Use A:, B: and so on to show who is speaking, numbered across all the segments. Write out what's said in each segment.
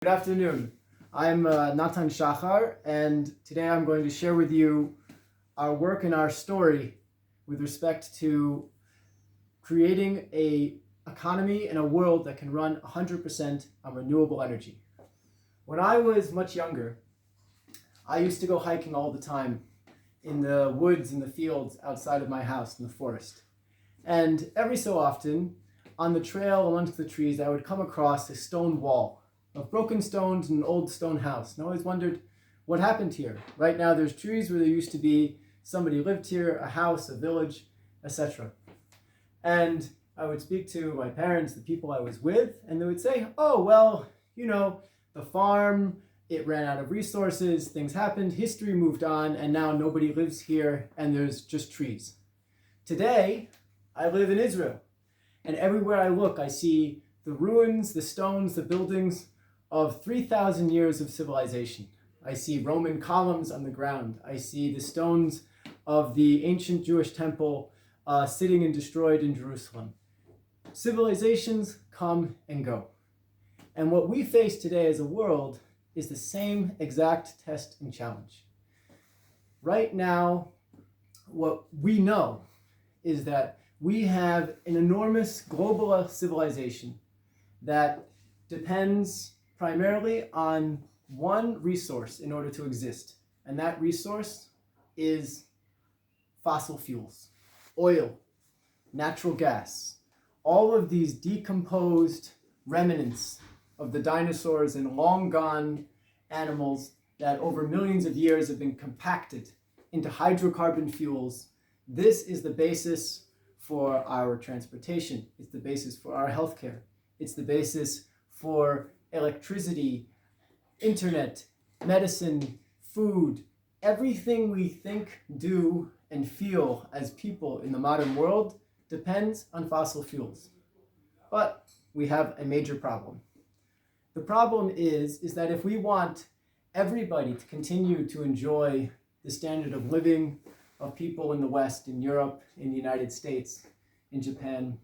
A: Good afternoon. I'm Natan Shachar, and today I'm going to share with you our work and our story with respect to creating an economy and a world that can run 100% on renewable energy. When I was much younger, I used to go hiking all the time in the woods and the fields outside of my house in the forest. And every so often, on the trail amongst the trees, I would come across a stone wall of broken stones and an old stone house. And I always wondered what happened here. Right now there's trees where there used to be somebody lived here, a house, a village, etc. And I would speak to my parents, the people I was with, and they would say, oh, well, the farm, it ran out of resources, things happened, history moved on, and now nobody lives here and there's just trees. Today, I live in Israel, and everywhere I look, I see the ruins, the stones, the buildings of 3,000 years of civilization. I see Roman columns on the ground. I see the stones of the ancient Jewish temple sitting and destroyed in Jerusalem. Civilizations come and go. And what we face today as a world is the same exact test and challenge. Right now, what we know is that we have an enormous global civilization that depends primarily on one resource in order to exist. And that resource is fossil fuels, oil, natural gas, all of these decomposed remnants of the dinosaurs and long gone animals that over millions of years have been compacted into hydrocarbon fuels. This is the basis for our transportation. It's the basis for our healthcare. It's the basis for electricity, internet, medicine, food. Everything we think, do, and feel as people in the modern world depends on fossil fuels. But we have a major problem. The problem is that if we want everybody to continue to enjoy the standard of living of people in the West, in Europe, in the United States, in Japan,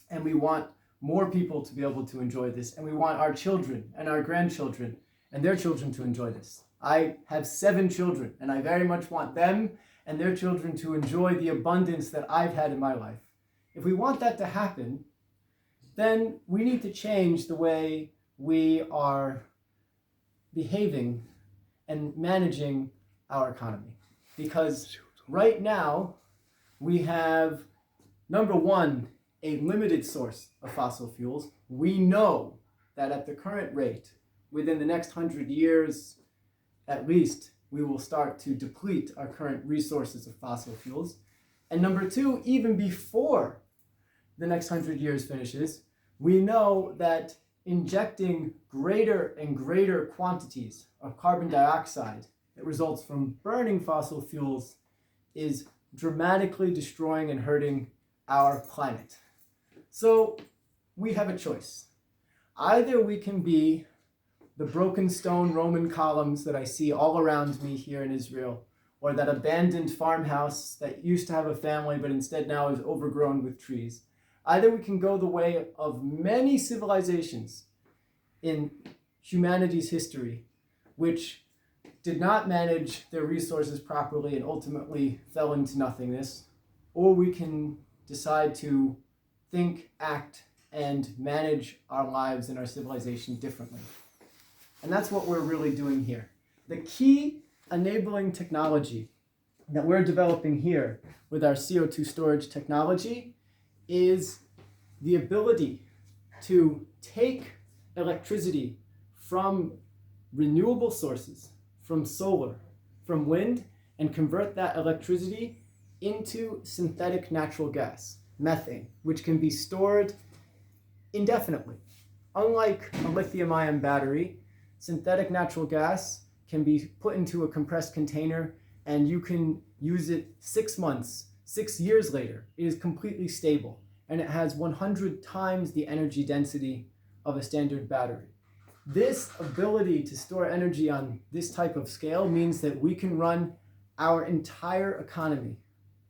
A: and we want more people to be able to enjoy this, and we want our children and our grandchildren and their children to enjoy this. I have 7 children, and I very much want them and their children to enjoy the abundance that I've had in my life. If we want that to happen, then we need to change the way we are behaving and managing our economy. Because right now, we have, number one, a limited source of fossil fuels. We know that at the current rate, within the next 100 years, at least, we will start to deplete our current resources of fossil fuels. And number two, even before the next 100 years finishes, we know that injecting greater and greater quantities of carbon dioxide that results from burning fossil fuels is dramatically destroying and hurting our planet. So we have a choice. Either we can be the broken stone Roman columns that I see all around me here in Israel, or that abandoned farmhouse that used to have a family but instead now is overgrown with trees. Either we can go the way of many civilizations in humanity's history, which did not manage their resources properly and ultimately fell into nothingness, or we can decide to think, act, and manage our lives and our civilization differently. And that's what we're really doing here. The key enabling technology that we're developing here with our CO2 storage technology is the ability to take electricity from renewable sources, from solar, from wind, and convert that electricity into synthetic natural gas, methane, which can be stored indefinitely. Unlike a lithium-ion battery, synthetic natural gas can be put into a compressed container and you can use it 6 months, 6 years later. It is completely stable and it has 100 times the energy density of a standard battery. This ability to store energy on this type of scale means that we can run our entire economy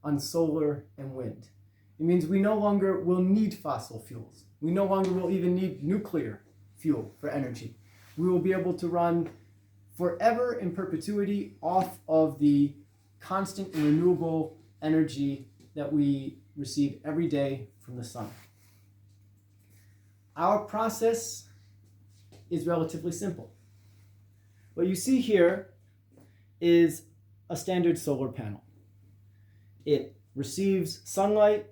A: on solar and wind. It means we no longer will need fossil fuels. We no longer will even need nuclear fuel for energy. we will be able to run forever in perpetuity off of the constant and renewable energy that we receive every day from the sun. Our process is relatively simple. What you see here is a standard solar panel. It receives sunlight,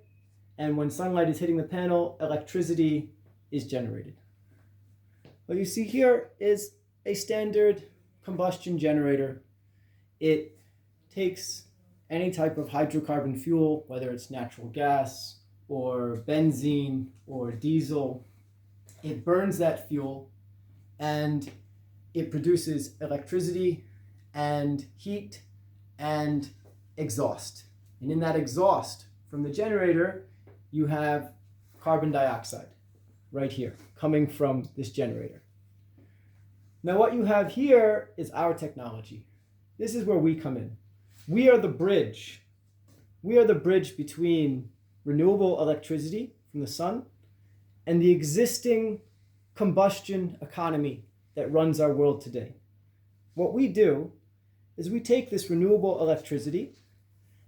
A: and when sunlight is hitting the panel, electricity is generated. What you see here is a standard combustion generator. It takes any type of hydrocarbon fuel, whether it's natural gas or benzene or diesel. It burns that fuel and it produces electricity and heat and exhaust. And in that exhaust from the generator, you have carbon dioxide right here coming from this generator. Now what you have here is our technology. This is where we come in. We are the bridge. We are the bridge between renewable electricity from the sun and the existing combustion economy that runs our world today. What we do is we take this renewable electricity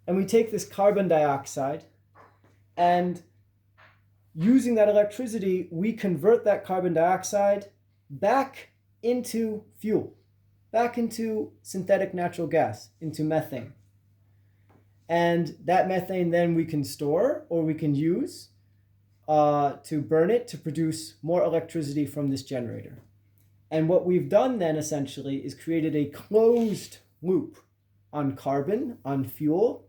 A: and we take this carbon dioxide, and using that electricity, we convert that carbon dioxide back into fuel, back into synthetic natural gas, into methane. And that methane then we can store or we can use to burn it to produce more electricity from this generator. And what we've done then essentially is created a closed loop on carbon, on fuel,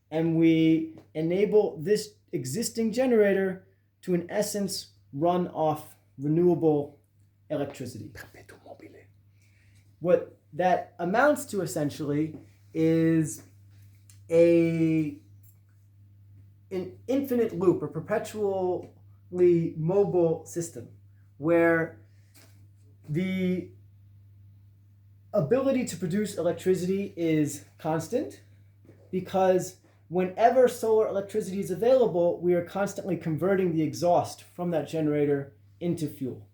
A: and we enable this existing generator to, in essence, run off renewable electricity. What that amounts to essentially is an infinite loop, a perpetually mobile system, where the ability to produce electricity is constant, because whenever solar electricity is available, we are constantly converting the exhaust from that generator into fuel.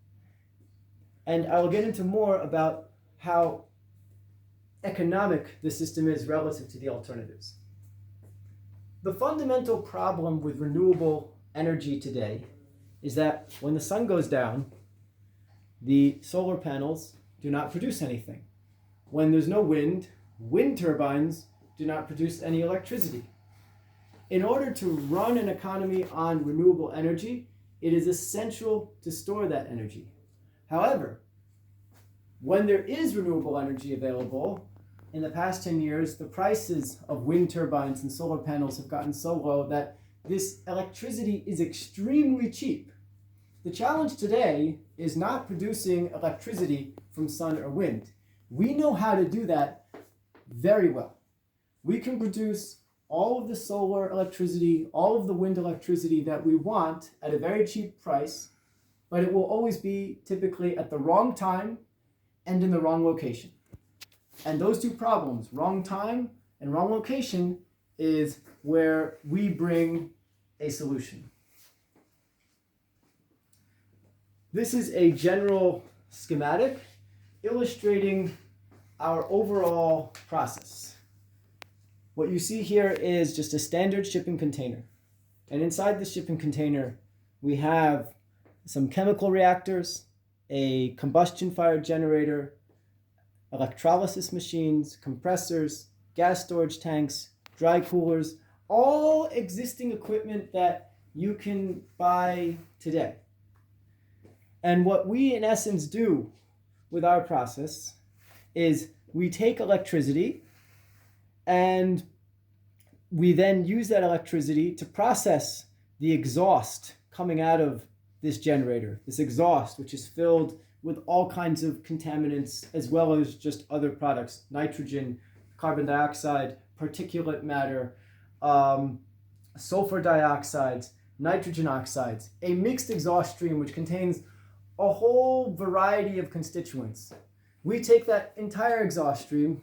A: And I will get into more about how economic the system is relative to the alternatives. The fundamental problem with renewable energy today is that when the sun goes down, the solar panels do not produce anything. When there's no wind, wind turbines do not produce any electricity. In order to run an economy on renewable energy, it is essential to store that energy. However, when there is renewable energy available, in the past 10 years, the prices of wind turbines and solar panels have gotten so low that this electricity is extremely cheap. The challenge today is not producing electricity from sun or wind. We know how to do that very well. We can produce all of the solar electricity, all of the wind electricity that we want at a very cheap price, but it will always be typically at the wrong time and in the wrong location. And those two problems, wrong time and wrong location, is where we bring a solution. This is a general schematic illustrating our overall process. What you see here is just a standard shipping container. And inside the shipping container, we have some chemical reactors, a combustion-fired generator, electrolysis machines, compressors, gas storage tanks, dry coolers, all existing equipment that you can buy today. And what we, in essence, do with our process is we take electricity and we then use that electricity to process the exhaust coming out of this generator, this exhaust, which is filled with all kinds of contaminants as well as just other products, nitrogen, carbon dioxide, particulate matter, sulfur dioxides, nitrogen oxides, a mixed exhaust stream which contains a whole variety of constituents. We take that entire exhaust stream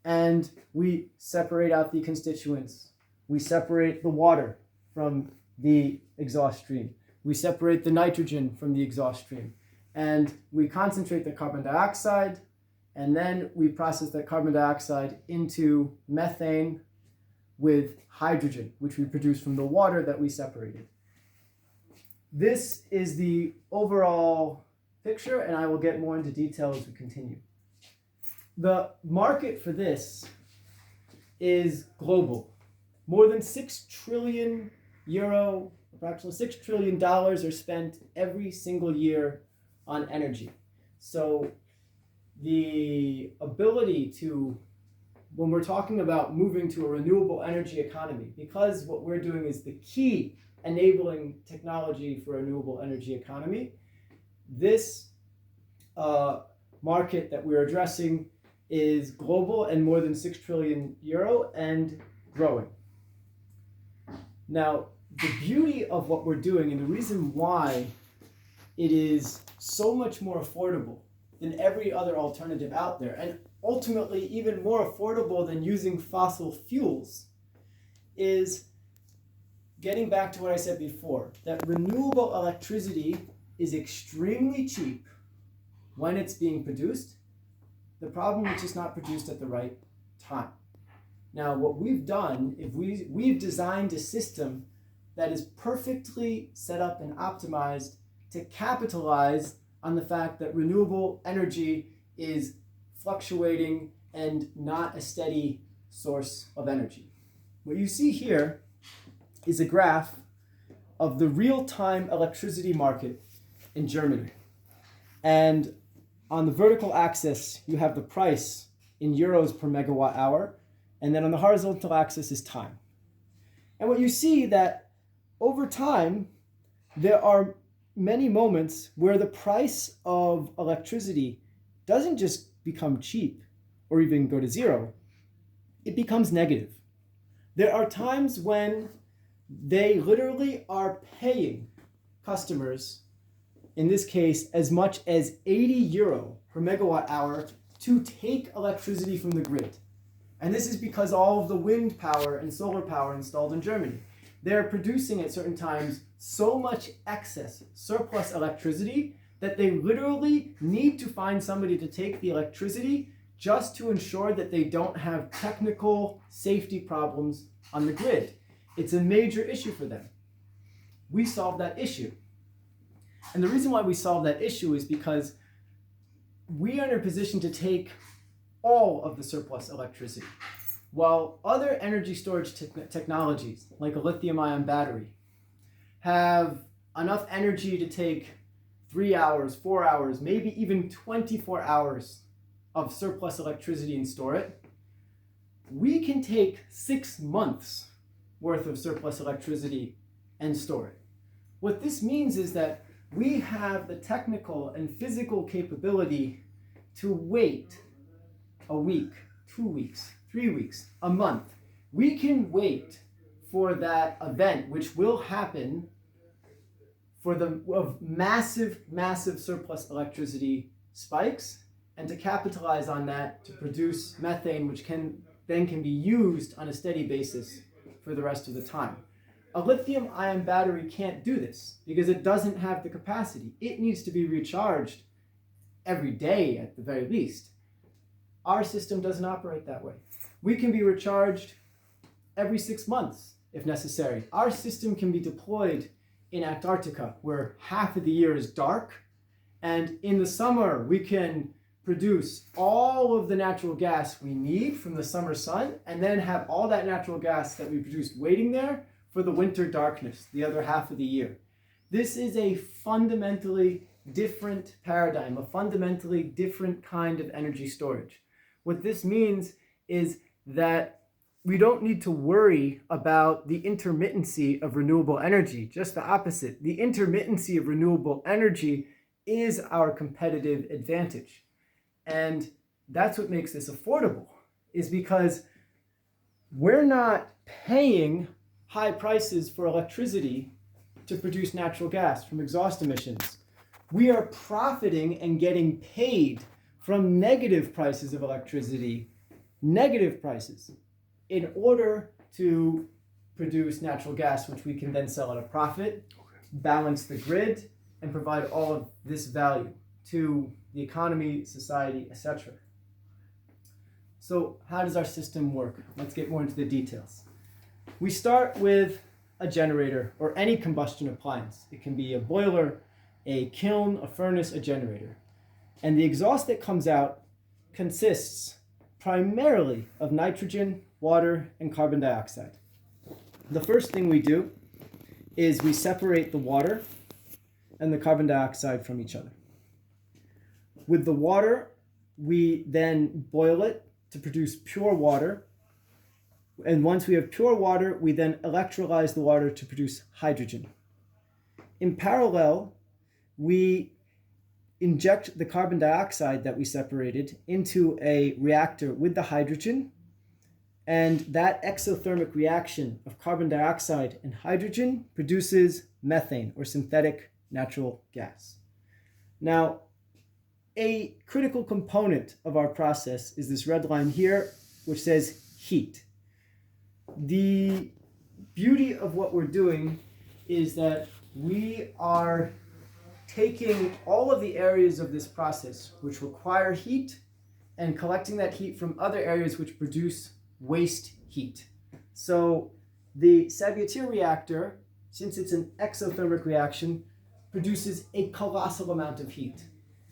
A: and we separate out the constituents. We separate the water from the exhaust stream. We separate the nitrogen from the exhaust stream. and we concentrate the carbon dioxide, and then we process that carbon dioxide into methane with hydrogen, which we produce from the water that we separated. This is the overall picture, and I will get more into detail as we continue. The market for this is global. More than 6 trillion euro, approximately $6 trillion are spent every single year on energy. So the ability to, when we're talking about moving to a renewable energy economy, because what we're doing is the key enabling technology for a renewable energy economy, this market that we're addressing is global and more than 6 trillion euro and growing. Now, the beauty of what we're doing and the reason why it is so much more affordable than every other alternative out there, and ultimately even more affordable than using fossil fuels, is getting back to what I said before, that renewable electricity is extremely cheap when it's being produced. The problem is just not produced at the right time. Now, what we've done is we've designed a system that is perfectly set up and optimized to capitalize on the fact that renewable energy is fluctuating and not a steady source of energy. What you see here is a graph of the real-time electricity market in Germany. And on the vertical axis, you have the price in euros per megawatt hour, and then on the horizontal axis is time. And what you see that over time, there are many moments where the price of electricity doesn't just become cheap or even go to zero, it becomes negative. There are times when they literally are paying customers, in this case, as much as 80 euro per megawatt hour to take electricity from the grid. And this is because all of the wind power and solar power installed in Germany. They're producing at certain times so much excess, surplus electricity that they literally need to find somebody to take the electricity just to ensure that they don't have technical safety problems on the grid. It's a major issue for them. We solve that issue. And the reason why we solve that issue is because we are in a position to take all of the surplus electricity, while other energy storage technologies, like a lithium-ion battery, have enough energy to take 3 hours, 4 hours, maybe even 24 hours of surplus electricity and store it. We can take 6 months worth of surplus electricity and store it. What this means is that we have the technical and physical capability to wait a week, 2 weeks, 3 weeks, a month. We can wait for that event, which will happen for the massive surplus electricity spikes, and to capitalize on that to produce methane, which can be used on a steady basis for the rest of the time. A lithium-ion battery can't do this because it doesn't have the capacity. It needs to be recharged every day at the very least. Our system doesn't operate that way. We can be recharged every 6 months if necessary. Our system can be deployed in Antarctica, where half of the year is dark, and in the summer we can produce all of the natural gas we need from the summer sun, and then have all that natural gas that we produced waiting there for the winter darkness, the other half of the year. This is a fundamentally different paradigm, a fundamentally different kind of energy storage. What this means is that we don't need to worry about the intermittency of renewable energy. Just the opposite. The intermittency of renewable energy is our competitive advantage. And that's what makes this affordable, is because we're not paying high prices for electricity to produce natural gas from exhaust emissions. We are profiting and getting paid from negative prices of electricity, negative prices, in order to produce natural gas, which we can then sell at a profit, balance the grid, and provide all of this value. to the economy, society, etc. So how does our system work? Let's get more into the details. We start with a generator or any combustion appliance. It can be a boiler, a kiln, a furnace, a generator. And the exhaust that comes out consists primarily of nitrogen, water, and carbon dioxide. The first thing we do is we separate the water and the carbon dioxide from each other. With the water, we then boil it to produce pure water. And once we have pure water, we then electrolyze the water to produce hydrogen. In parallel, we inject the carbon dioxide that we separated into a reactor with the hydrogen, and that exothermic reaction of carbon dioxide and hydrogen produces methane, or synthetic natural gas. Now, a critical component of our process is this red line here, which says heat. The beauty of what we're doing is that we are taking all of the areas of this process which require heat and collecting that heat from other areas which produce waste heat. So the Sabatier reactor, since it's an exothermic reaction, produces a colossal amount of heat.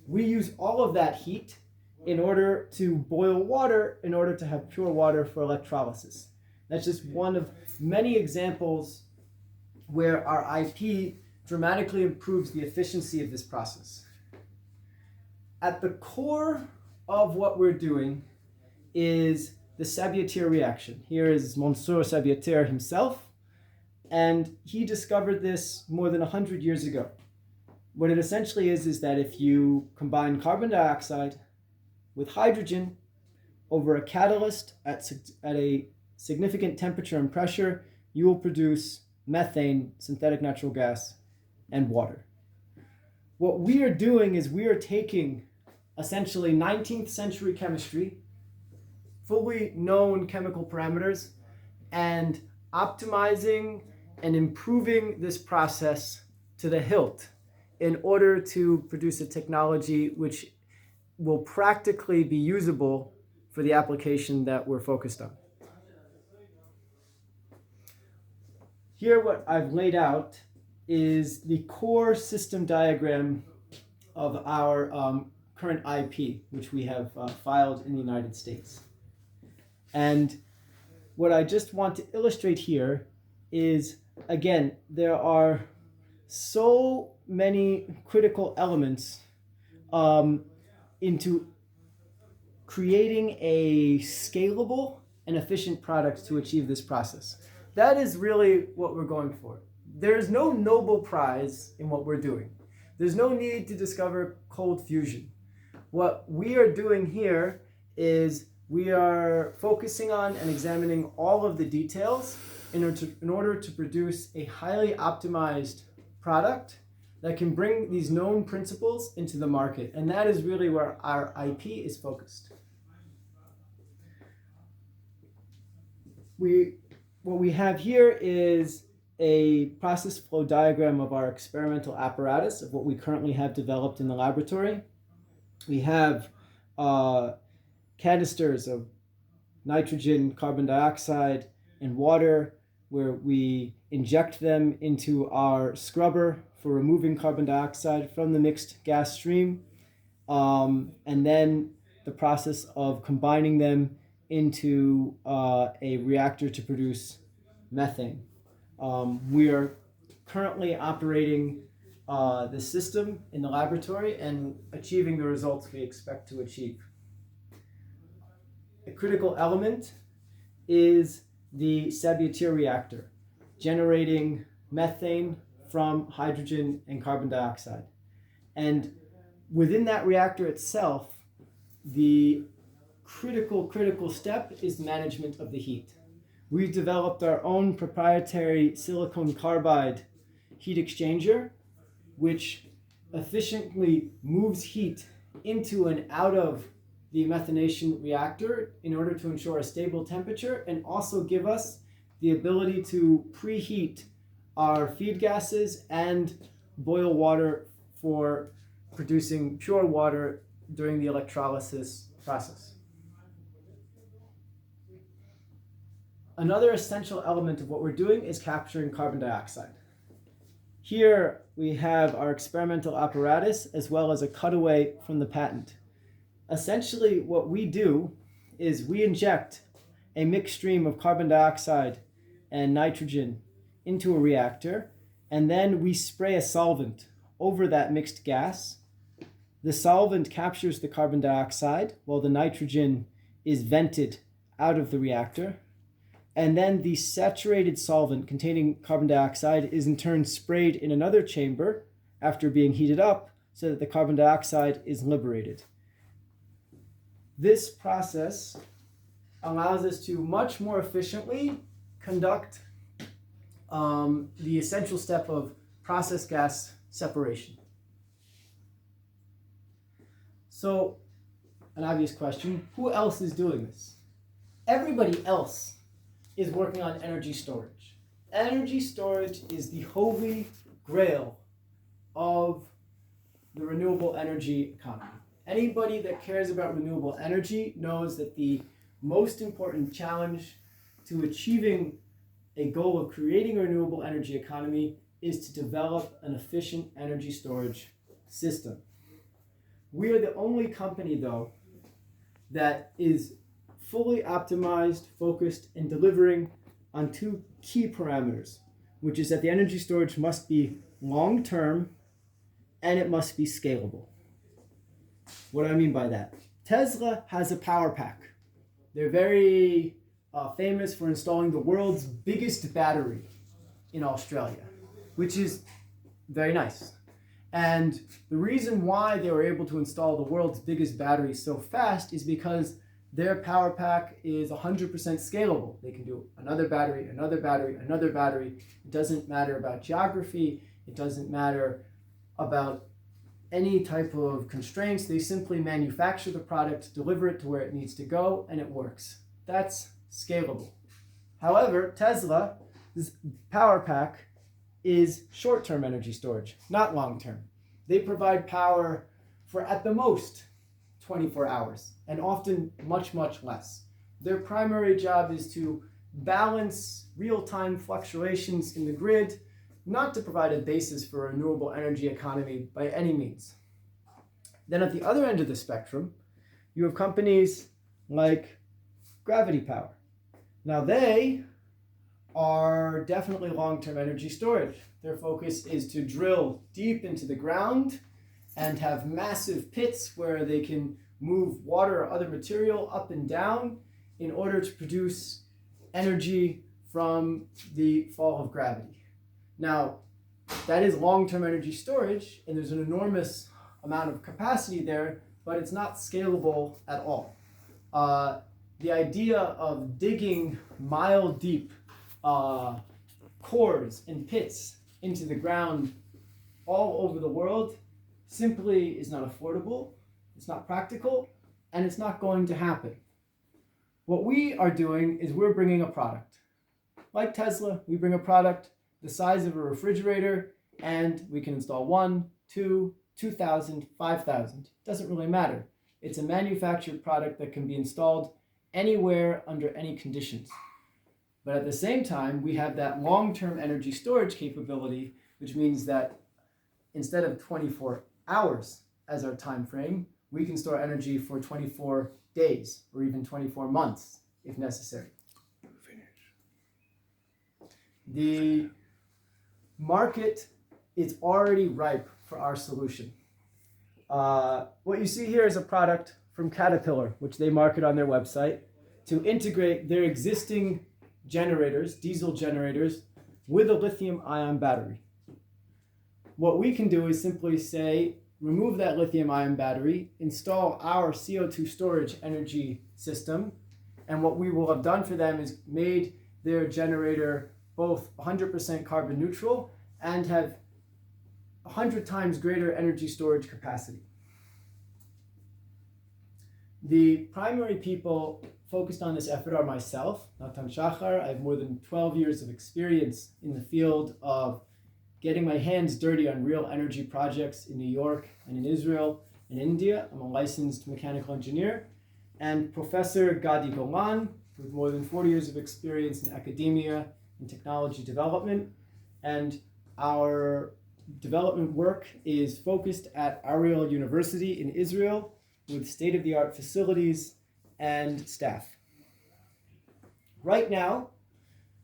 A: We use all of that heat in order to boil water in order to have pure water for electrolysis. That's just one of many examples where our IP dramatically improves the efficiency of this process. At the core of what we're doing is the Sabatier reaction. Here is Monsieur Sabatier himself, and he discovered this more than 100 years ago. What it essentially is that if you combine carbon dioxide with hydrogen over a catalyst at a significant temperature and pressure, you will produce methane, synthetic natural gas, and water. What we are doing is we are taking essentially 19th century chemistry, fully known chemical parameters, and optimizing and improving this process to the hilt in order to produce a technology which will practically be usable for the application that we're focused on. Here, what I've laid out is the core system diagram of our current IP, which we have filed in the United States. And what I just want to illustrate here is, again, there are so many critical elements into creating a scalable and efficient product to achieve this process. That is really what we're going for. There's no Nobel Prize in what we're doing. There's no need to discover cold fusion. What we are doing here is we are focusing on and examining all of the details in order to produce a highly optimized product that can bring these known principles into the market. And that is really where our IP is focused. What we have here is a process flow diagram of our experimental apparatus of what we currently have developed in the laboratory. We have canisters of nitrogen, carbon dioxide, and water, where we inject them into our scrubber for removing carbon dioxide from the mixed gas stream, and then the process of combining them into a reactor to produce methane. We are currently operating the system in the laboratory and achieving the results we expect to achieve. A critical element is the Sabatier reactor, generating methane from hydrogen and carbon dioxide. And within that reactor itself, the critical step is management of the heat. We've developed our own proprietary silicon carbide heat exchanger, which efficiently moves heat into and out of the methanation reactor in order to ensure a stable temperature and also give us the ability to preheat our feed gases and boil water for producing pure water during the electrolysis process. Another essential element of what we're doing is capturing carbon dioxide. Here we have our experimental apparatus as well as a cutaway from the patent. Essentially what we do is we inject a mixed stream of carbon dioxide and nitrogen into a reactor, and then we spray a solvent over that mixed gas. The solvent captures the carbon dioxide while the nitrogen is vented out of the reactor. And then the saturated solvent containing carbon dioxide is in turn sprayed in another chamber after being heated up so that the carbon dioxide is liberated. This process allows us to much more efficiently conduct the essential step of process gas separation. So, an obvious question, who else is doing this? Everybody else is working on energy storage. Energy storage is the holy grail of the renewable energy economy. Anybody that cares about renewable energy knows that the most important challenge to achieving a goal of creating a renewable energy economy is to develop an efficient energy storage system. We are the only company, though, that is fully optimized, focused, and delivering on two key parameters, which is that the energy storage must be long-term and it must be scalable. What do I mean by that? Tesla has a power pack. They're very famous for installing the world's biggest battery in Australia, which is very nice. And the reason why they were able to install the world's biggest battery so fast is because their power pack is 100% scalable. They can do another battery, another battery, another battery. It doesn't matter about geography. It doesn't matter about any type of constraints. They simply manufacture the product, deliver it to where it needs to go, and it works. That's scalable. However, Tesla's power pack is short-term energy storage, not long-term. They provide power for at the most 24 hours, and often much, much less. Their primary job is to balance real-time fluctuations in the grid, not to provide a basis for a renewable energy economy by any means. Then at the other end of the spectrum, you have companies like Gravity Power. Now they are definitely long-term energy storage. Their focus is to drill deep into the ground and have massive pits where they can move water or other material up and down in order to produce energy from the fall of gravity. Now, that is long-term energy storage, and there's an enormous amount of capacity there, but it's not scalable at all. The idea of digging mile-deep cores and pits into the ground all over the world simply is not affordable, it's not practical, and it's not going to happen. What we are doing is we're bringing a product. Like Tesla, we bring a product the size of a refrigerator, and we can install 1, 2, 2,000, 5,000. Doesn't really matter. It's a manufactured product that can be installed anywhere under any conditions. But at the same time, we have that long-term energy storage capability, which means that instead of 24 hours as our time frame, we can store energy for 24 days or even 24 months if necessary. The market is already ripe for our solution. What you see here is a product from Caterpillar, which they market on their website, to integrate their existing generators, diesel generators, with a lithium-ion battery. What we can do is simply say, remove that lithium-ion battery, install our CO2 storage energy system, and what we will have done for them is made their generator both 100% carbon neutral and have 100 times greater energy storage capacity. The primary people focused on this effort are myself, Natan Shachar. I have more than 12 years of experience in the field of getting my hands dirty on real energy projects in New York and in Israel and India. I'm a licensed mechanical engineer. And Professor Gadi Golan, with more than 40 years of experience in academia and technology development. And our development work is focused at Ariel University in Israel with state-of-the-art facilities and staff. Right now,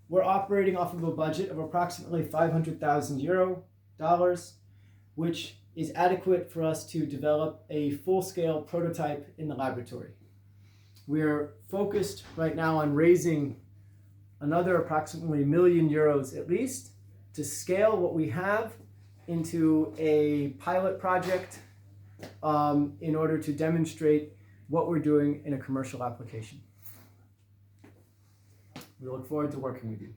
A: we're operating off of a budget of approximately $500,000, which is adequate for us to develop a full-scale prototype in the laboratory. We're focused right now on raising another approximately €1 million at least to scale what we have into a pilot project in order to demonstrate what we're doing in a commercial application. We look forward to working with you.